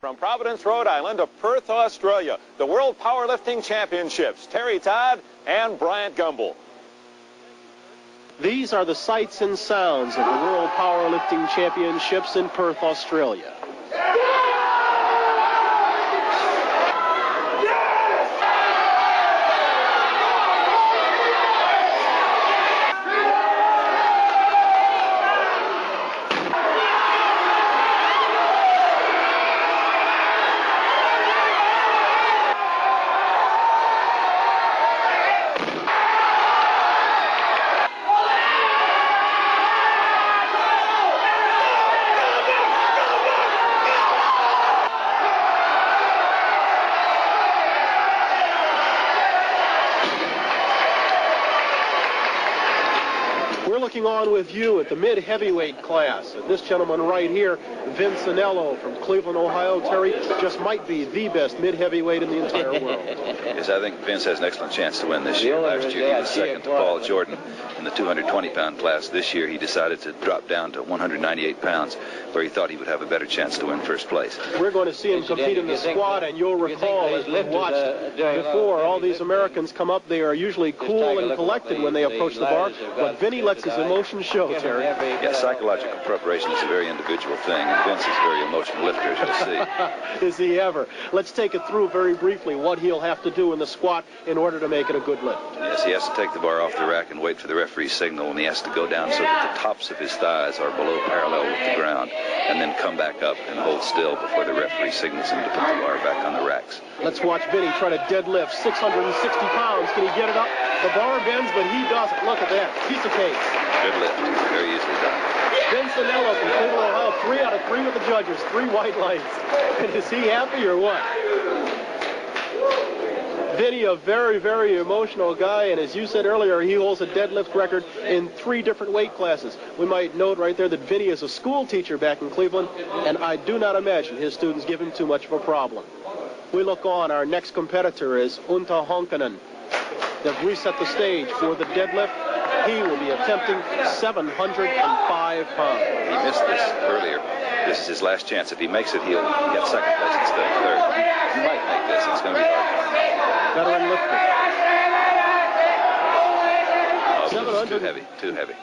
From Providence, Rhode Island to Perth, Australia, the World Powerlifting Championships, Terry Todd and Bryant Gumbel. These are the sights and sounds of the World Powerlifting Championships in Perth, Australia. Looking on with you at the mid-heavyweight class. And this gentleman right here, Vince Anello from Cleveland, Ohio. Terry, just might be the best mid-heavyweight in the entire world. Yes, I think Vince has an excellent chance to win this year. Last year he was second to Paul Jordan in the 220-pound class. This year he decided to drop down to 198 pounds, where he thought he would have a better chance to win first place. We're going to see him compete in the squat, and you'll recall, as we watched before, all these Americans come up. They are usually cool and collected when they approach the bar, but Vinny lets his emotions show, Terry. Yeah, psychological preparation is a very individual thing, and Vince is a very emotional lifter, as you'll see. Is he ever? Let's take it through very briefly what he'll have to do in the squat in order to make it a good lift. Yes, he has to take the bar off the rack and wait for the referee's signal, and he has to go down so that the tops of his thighs are below parallel with the ground, and then come back up and hold still before the referee signals him to put the bar back on the racks. Let's watch Vinny try to deadlift 660 pounds. Can he get it up? The bar bends, but he doesn't. Look at that. Piece of cake. Good lift. Very easily done. Vince Anello from Cleveland, Ohio. 3 out of 3 with the judges. 3 white lights. And is he happy or what? Vinny, a very, very emotional guy, and as you said earlier, he holds a deadlift record in 3 different weight classes. We might note right there that Vinny is a school teacher back in Cleveland, and I do not imagine his students give him too much of a problem. We look on. Our next competitor is Unta Honkanen. They've reset the stage for the deadlift. He will be attempting 705 pounds. He missed this earlier. This is his last chance. If he makes it, he'll get second place instead of third. He might make this. It's going to be hard. Veteran lifter. Oh, too heavy. Too heavy.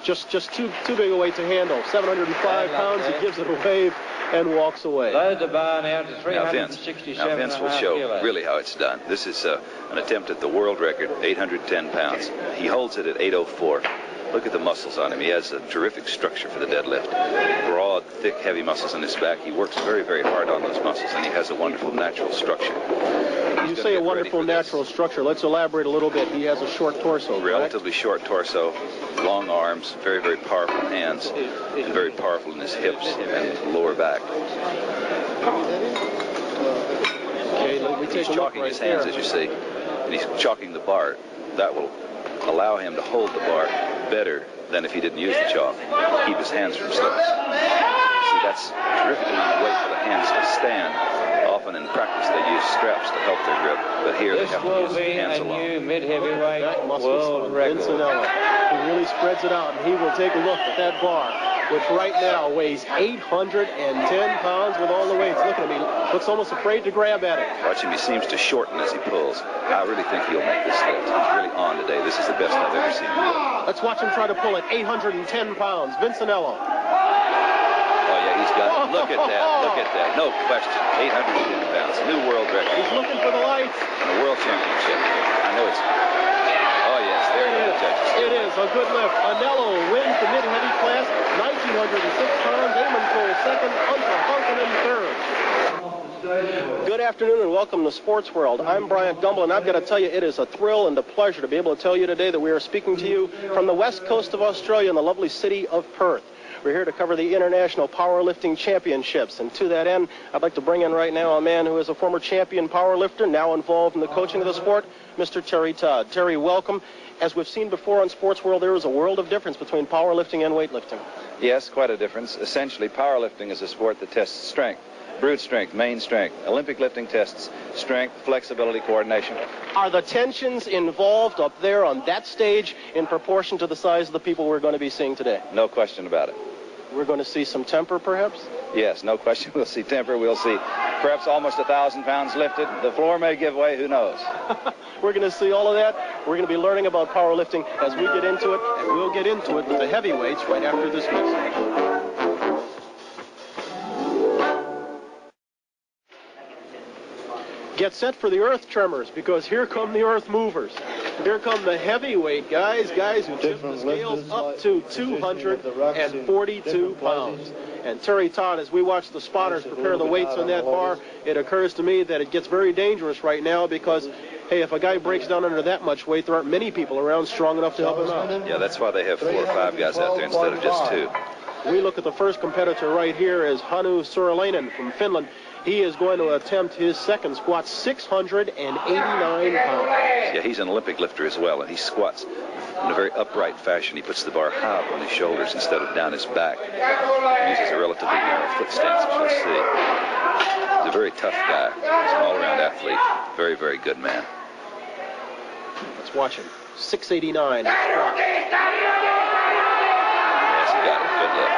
Just too big a weight to handle. 705 pounds. He gives it a wave and walks away. Load the bar now to 367. Now Vince will show really how it's done. This is an attempt at the world record, 810 pounds. He holds it at 804. Look at the muscles on him. He has a terrific structure for the deadlift. Broad, thick, heavy muscles in his back. He works very, very hard on those muscles, and he has a wonderful natural structure. You say a wonderful natural structure. Let's elaborate a little bit. He has a short torso, relatively short torso, long arms, very, very powerful hands, and very powerful in his hips and lower back. Okay, he's chalking his hands, as you see, and he's chalking the bar. That will allow him to hold the bar better than if he didn't use the chalk. Keep his hands from slipping. See, that's a terrific amount of weight for the hands to stand. Often in practice they use straps to help their grip, but here they have to use the hands alone. This will be a new mid-heavyweight world record. Vince Anello. He really spreads it out, and he will take a look at that bar, which right now weighs 810 pounds with all the weights. Look at him. He looks almost afraid to grab at it. Watch him. He seems to shorten as he pulls. I really think he'll make this lift. He's really on today. This is the best I've ever seen him do. Let's watch him try to pull it. 810 pounds. Vince Anello. Oh, yeah, he's got it. Look at that. Look at that. No question. 810 pounds. New world record. He's looking for the lights. And a world championship. I know it's... Oh, yes. There it is. It is a good lift. Anello wins the mid-heavy class. 1,906 pounds. Amon Cole second. Unta Honkanen third. Good afternoon and welcome to Sports World. I'm Bryant Gumbel, and I've got to tell you, it is a thrill and a pleasure to be able to tell you today that we are speaking to you from the west coast of Australia in the lovely city of Perth. We're here to cover the International Powerlifting Championships, and to that end, I'd like to bring in right now a man who is a former champion powerlifter, now involved in the coaching of the sport, Mr. Terry Todd. Terry, welcome. As we've seen before on Sports World, there is a world of difference between powerlifting and weightlifting. Yes, quite a difference. Essentially, powerlifting is a sport that tests strength. Brute strength, main strength. Olympic lifting tests strength, flexibility, coordination. Are the tensions involved up there on that stage in proportion to the size of the people we're going to be seeing today? No question about it. We're going to see some temper, perhaps? Yes, no question. We'll see temper. We'll see perhaps almost 1,000 pounds lifted. The floor may give way. Who knows? We're going to see all of that. We're going to be learning about powerlifting as we get into it, and we'll get into it with the heavyweights right after this message. Get set for the earth tremors, because here come the earth movers. Here come the heavyweight guys who tip the scales up to 242 pounds. And Terry Todd, as we watch the spotters prepare the weights on that bar, it occurs to me that it gets very dangerous right now because, hey, if a guy breaks down under that much weight, there aren't many people around strong enough to help him out. Yeah, that's why they have 4 or 5 guys out there instead of just 2. We look at the first competitor right here as Hannu Suralainen from Finland. He is going to attempt his second squat, 689 pounds. Yeah, he's an Olympic lifter as well, and he squats in a very upright fashion. He puts the bar high up on his shoulders instead of down his back. He uses a relatively narrow foot stance, as you'll see. He's a very tough guy. He's an all-around athlete. Very, very good man. Let's watch him. 689 squat. Yes, he got it. Good lift.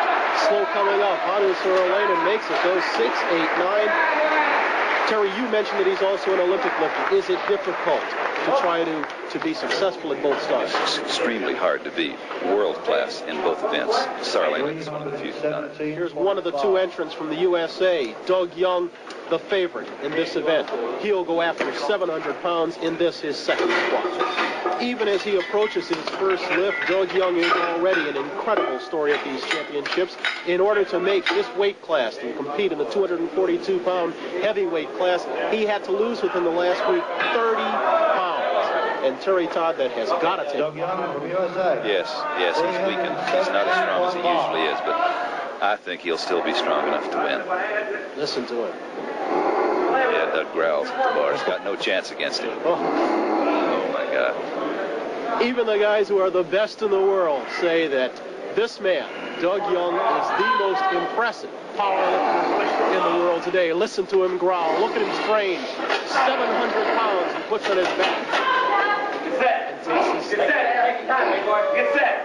Slow coming up. Hannu Suralainen makes it, goes 689. Terry, you mentioned that he's also an Olympic lifter. Is it difficult to try to be successful at both styles? It's extremely hard to be world-class in both events. Suralainen is one of the few who've done it. Here's one of the 2 entrants from the USA, Doug Young, the favorite in this event. He'll go after 700 pounds in this, his second squat. Even as he approaches his first lift, Doug Young is already an incredible story at these championships. In order to make this weight class and compete in the 242-pound heavyweight class, he had to lose within the last week 30 pounds. And Terry Todd, that has got to take him. Yes, he's weakened. He's not as strong as he usually is, but I think he'll still be strong enough to win. Listen to him. Yeah, Doug growls at the bar. He's got no chance against him. Oh, my God. Even the guys who are the best in the world say that this man, Doug Young, is the most impressive powerlifter in the world today. Listen to him growl. Look at him strain. 700 pounds he puts on his back. Get set. Get set.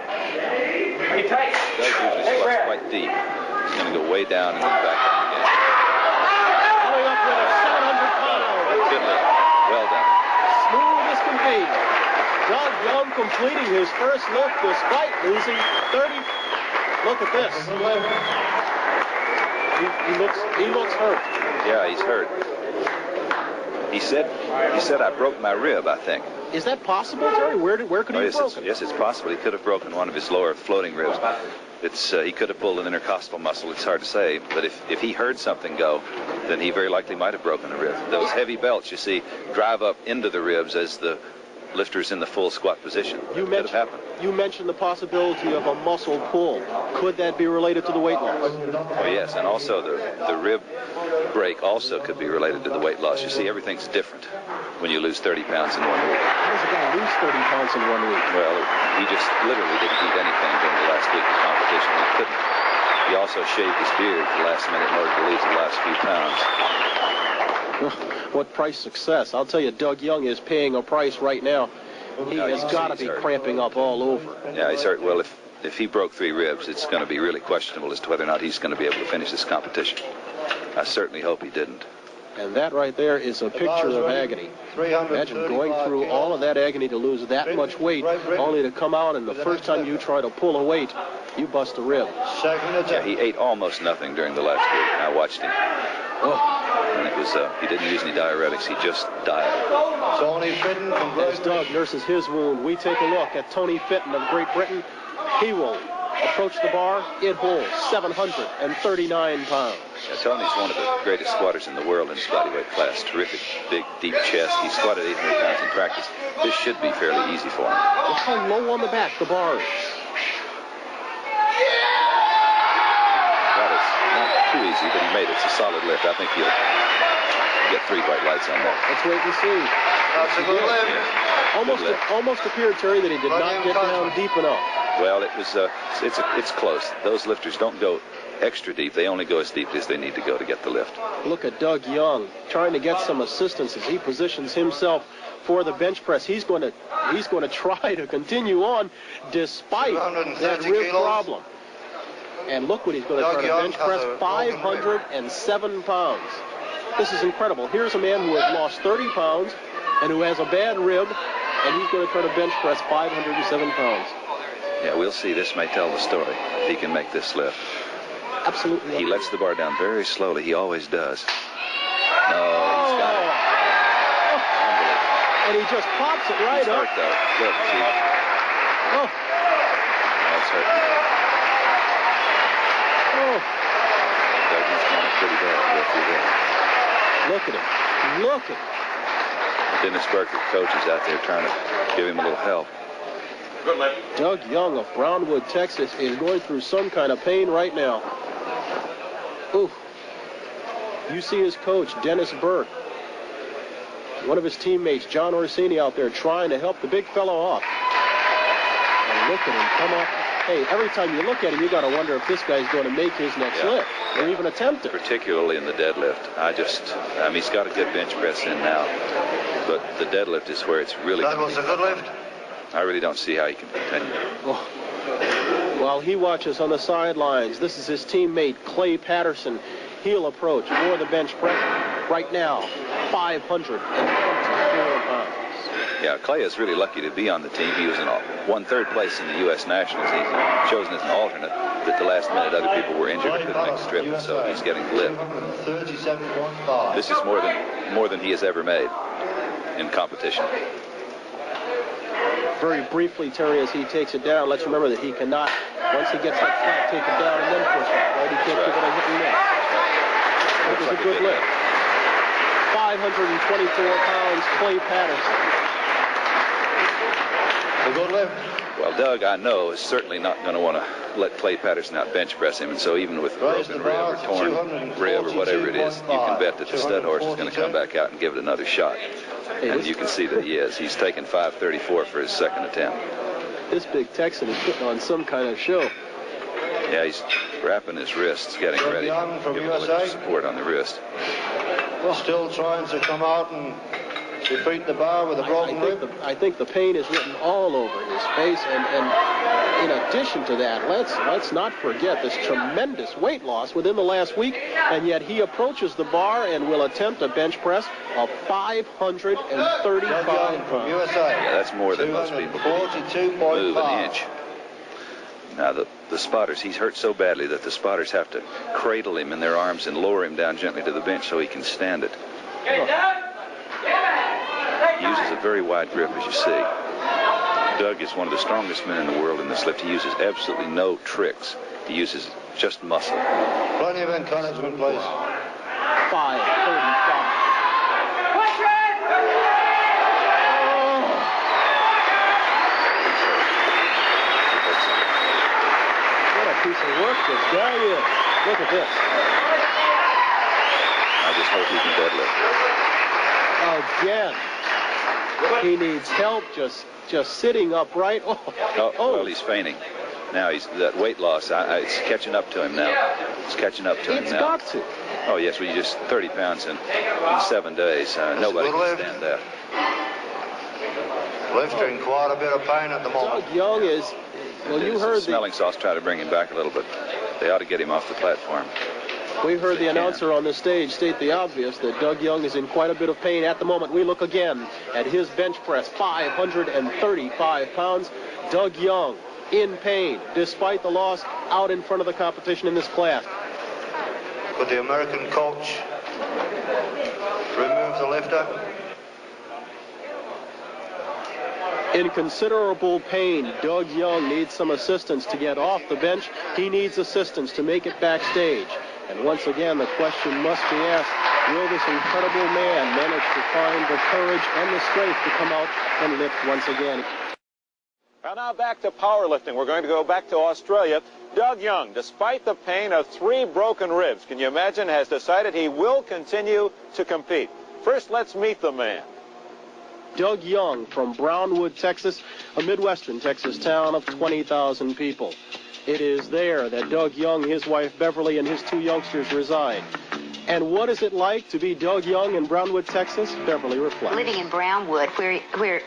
Are you tight? Doug usually squats quite deep. He's going to go way down and then back up again. Coming up with a 700 pound. Good lift. Well done. Smooth as can be. Doug Young completing his first lift despite losing 30. Look at this. He looks hurt. Yeah, he's hurt. He said I broke my rib, I think. Is that possible, Terry? Where could he have broken? Yes, it's possible. He could have broken one of his lower floating ribs. He could have pulled an intercostal muscle. It's hard to say, but if he heard something go, then he very likely might have broken a rib. Those heavy belts, you see, drive up into the ribs as the lifter's in the full squat position. You mentioned the possibility of a muscle pull. Could that be related to the weight loss? Oh, yes, and also the rib break also could be related to the weight loss. You see, everything's different when you lose 30 pounds in 1 week. How does a guy lose 30 pounds in 1 week? Well, he just literally didn't eat anything during the last week of competition. He couldn't. He also shaved his beard at the last minute in order to lose the last few pounds. What price success? I'll tell you, Doug Young is paying a price right now. He has got to be cramping up all over. Yeah, he's hurt. Well, if he broke 3 ribs, it's going to be really questionable as to whether or not he's going to be able to finish this competition. I certainly hope he didn't. And that right there is a picture of agony. Imagine going through all of that agony to lose that much weight, only to come out and the first time you try to pull a weight, you bust a rib. Yeah, he ate almost nothing during the last week. I watched him. And it was, he didn't use any diuretics. He just died. As Doug nurses his wound, we take a look at Tony Fitton of Great Britain. He will approach the bar. It holds 739 pounds. Yeah, Tony's one of the greatest squatters in the world in his bodyweight class. Terrific, big, deep chest. He squatted 800 pounds in practice. This should be fairly easy for him. Look how low on the back the bar is. That is not too easy, but he made it. It's a solid lift. I think he'll get 3 white lights on that. Let's wait and see. That's a good lift. Almost appeared, Terry, that he did not get down deep enough. Well, it was. It's close. Those lifters don't go extra deep. They only go as deep as they need to go to get the lift. Look at Doug Young trying to get some assistance as he positions himself for the bench press. He's going to try to continue on despite that rib problem. And look what he's going to try to bench press, 507 pounds. This is incredible. Here's a man who has lost 30 pounds and who has a bad rib, and he's going to try to bench press 507 pounds. Yeah, we'll see. This may tell the story if he can make this lift. Absolutely. He lets the bar down very slowly. He always does. No, he's got it. And he just pops it right he's up. Hurt, though. Look, see. Oh. That's hurt. Oh. Doug's going pretty bad. Look at him. Look at him. Dennis Burke, coach, is out there trying to give him a little help. Doug Young of Brownwood, Texas, is going through some kind of pain right now. Ooh. You see his coach, Dennis Burke. One of his teammates, John Orsini, out there trying to help the big fellow off. And look at him come up. Hey, every time you look at him, you got to wonder if this guy's going to make his next lift or even attempt it. Particularly in the deadlift. He's got a good bench press in now. But the deadlift is where it's really... That was a good lift. I really don't see how he can continue. Oh. While he watches on the sidelines, this is his teammate, Clay Patterson. He'll approach for the bench press right now, 524 pounds. Yeah, Clay is really lucky to be on the team. He was won third place in the U.S. Nationals. He's chosen as an alternate. At the last minute, other people were injured and couldn't make the trip, and so he's getting the lift. 37.5. This is more than he has ever made in competition. Very briefly, Terry, as he takes it down, let's remember that he cannot, once he gets that flat, take it down and then push it, right? He can't give it a hit and miss. It was a good lift. 524 pounds, Clay Patterson. A good lift. Well, Doug, I know, is certainly not going to want to let Clay Patterson out bench press him, and so even with broken rib or torn rib or whatever it is, you can bet that the stud horse is going to come back out and give it another shot. And you can see that he is. He's taken 534 for his second attempt. This big Texan is putting on some kind of show. Yeah, he's wrapping his wrists, getting ready. Giving a little support on the wrist. Well, still trying to come out and defeat the bar with a broken rib. I think the pain is written all over his face, and in addition to that, let's not forget this tremendous weight loss within the last week, and yet he approaches the bar and will attempt a bench press of 535 pounds. Yeah, that's more than most people can move an inch. Now, the spotters, he's hurt so badly that the spotters have to cradle him in their arms and lower him down gently to the bench so he can stand it. He uses a very wide grip, as you see. Doug is one of the strongest men in the world in this lift. He uses absolutely no tricks. He uses just muscle. Plenty of encouragement, please. 535. What a piece of work this guy is. Look at this. I just hope he can deadlift. Again. He needs help just sitting upright. Well, he's fainting. Now that weight loss, it's catching up to him now. It's catching up to him now. It's got to. Oh, yes, well, you just 30 pounds in 7 days. Nobody can stand that. Lifter in quite a bit of pain at the moment. Doug Young is, well, you heard the smelling salts try to bring him back a little bit. They ought to get him off the platform. We heard the announcer on the stage state the obvious, that Doug Young is in quite a bit of pain at the moment. We look again at his bench press, 535 pounds. Doug Young in pain, despite the loss, out in front of the competition in this class. Could the American coach remove the lifter? In considerable pain, Doug Young needs some assistance to get off the bench. He needs assistance to make it backstage. And once again, the question must be asked, will this incredible man manage to find the courage and the strength to come out and lift once again? Well, now back to powerlifting. We're going to go back to Australia. Doug Young, despite the pain of 3 broken ribs, can you imagine, has decided he will continue to compete. First, let's meet the man. Doug Young from Brownwood, Texas, a Midwestern Texas town of 20,000 people. It is there that Doug Young, his wife Beverly, and his 2 youngsters reside. And what is it like to be Doug Young in Brownwood, Texas? Beverly reflects. Living in Brownwood, where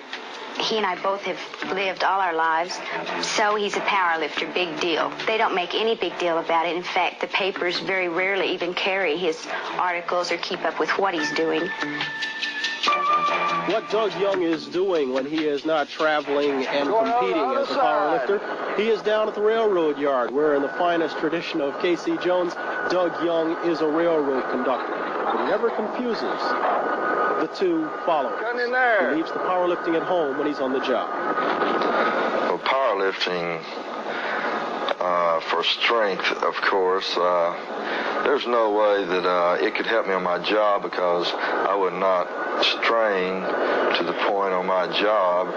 He and I both have lived all our lives, so he's a power lifter, big deal. They don't make any big deal about it. In fact, the papers very rarely even carry his articles or keep up with what he's doing. What Doug Young is doing when he is not traveling and competing as a power lifter, he is down at the railroad yard, where in the finest tradition of Casey Jones, Doug Young is a railroad conductor. But he never confuses the two followers. He leaves the powerlifting at home when he's on the job. Well, powerlifting for strength, of course, there's no way that it could help me on my job, because I would not strain to the point on my job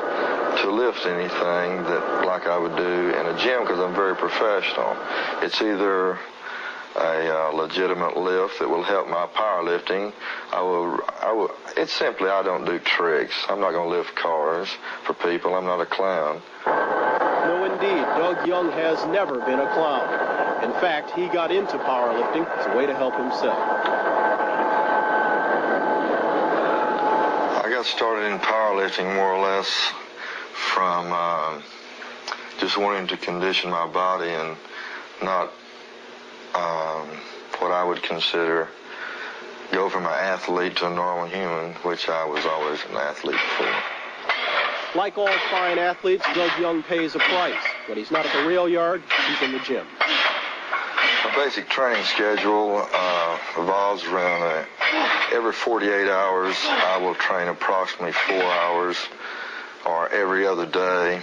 to lift anything that like I would do in a gym, because I'm very professional. It's either a legitimate lift that will help my powerlifting. It's simply I don't do tricks. I'm not going to lift cars for people. I'm not a clown. No, indeed. Doug Young has never been a clown. In fact, he got into powerlifting as a way to help himself. I got started in powerlifting more or less from just wanting to condition my body and not what I would consider go from an athlete to a normal human, which I was always an athlete before. Like all fine athletes, Doug Young pays a price. When he's not at the rail yard, he's in the gym. My basic training schedule revolves around every 48 hours I will train approximately 4 hours, or every other day.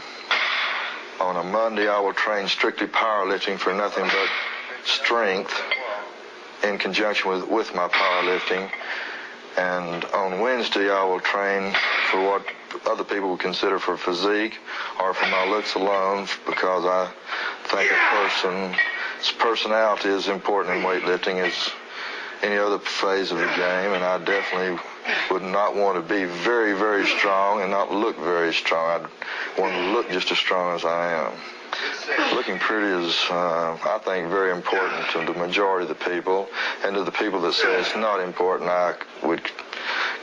On a Monday I will train strictly powerlifting for nothing but strength in conjunction with my powerlifting. And on Wednesday I will train for what other people would consider for physique or for my looks alone, because I think a person's personality is important in weightlifting as any other phase of the game, and I definitely would not want to be very, very strong and not look very strong. I'd want to look just as strong as I am. Looking pretty is, I think, very important to the majority of the people, and to the people that say it's not important, I would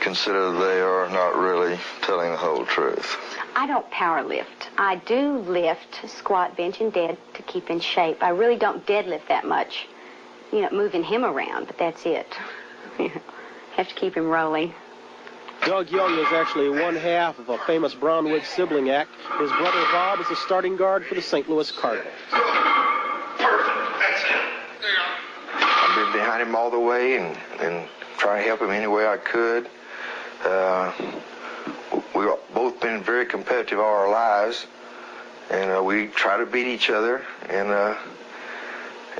consider they are not really telling the whole truth. I don't power lift. I do lift, squat, bench, and dead to keep in shape. I really don't deadlift that much. You know, moving him around, but that's it. Have to keep him rolling. Doug Young is actually one half of a famous Brownwood sibling act. His brother Bob is the starting guard for the St. Louis Cardinals. I've been behind him all the way and trying to help him any way I could. We've both been very competitive all our lives, and we try to beat each other, and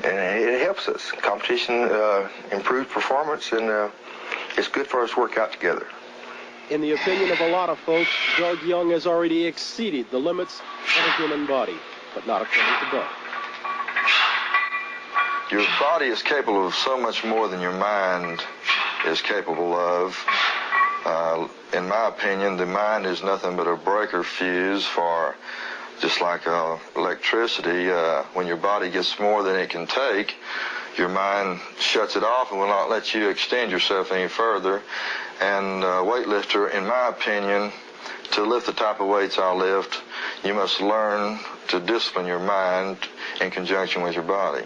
it helps us. Competition improves performance, and it's good for us to work out together. In the opinion of a lot of folks, Doug Young has already exceeded the limits of a human body, but not according to Doug. Your body is capable of so much more than your mind is capable of. In my opinion, the mind is nothing but a breaker fuse for, just like electricity. When your body gets more than it can take, your mind shuts it off and will not let you extend yourself any further. And weightlifter, in my opinion, to lift the type of weights I lift, you must learn to discipline your mind in conjunction with your body.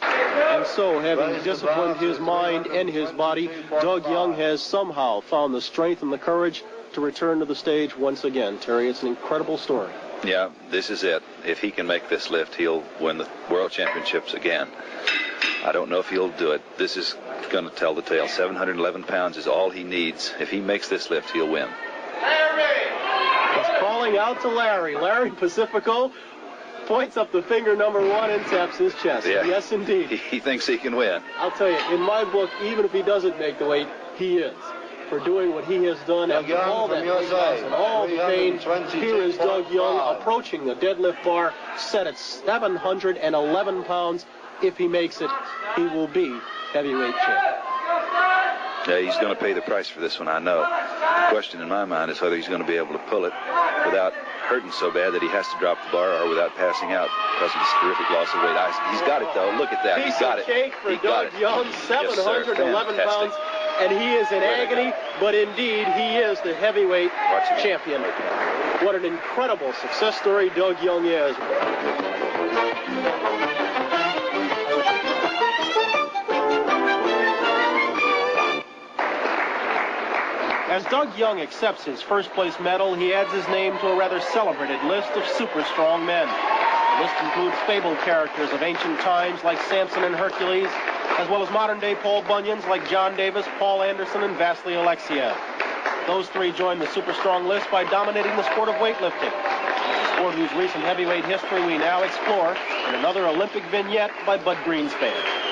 And so, having disciplined his mind and his body, Doug Young has somehow found the strength and the courage to return to the stage once again. Terry, it's an incredible story. Yeah, this is it. If he can make this lift, he'll win the World Championships again. I don't know if he'll do it. This is going to tell the tale. 711 pounds is all he needs. If he makes this lift, he'll win. He's calling out to Larry. Larry Pacifico points up the finger number 1 and taps his chest. Yeah. Yes, indeed. He thinks he can win. I'll tell you, in my book, even if he doesn't make the weight, he is. For doing what he has done after all that weight loss and all the pain, here is Doug Young approaching the deadlift bar, set at 711 pounds. If he makes it, he will be heavyweight champ. Yeah, he's going to pay the price for this one, I know. The question in my mind is whether he's going to be able to pull it without hurting so bad that he has to drop the bar, or without passing out because of this terrific loss of weight. He's got it, though. Look at that. He's got it. Piece of cake for Doug Young, 711 pounds. and he is in agony, but indeed he is the heavyweight champion. What an incredible success story Doug Young is. As Doug Young accepts his first-place medal, he adds his name to a rather celebrated list of super strong men. The list includes fabled characters of ancient times like Samson and Hercules, as well as modern-day Paul Bunyans like John Davis, Paul Anderson, and Vasily Alexiev. Those three join the super strong list by dominating the sport of weightlifting, a sport whose recent heavyweight history we now explore in another Olympic vignette by Bud Greenspan.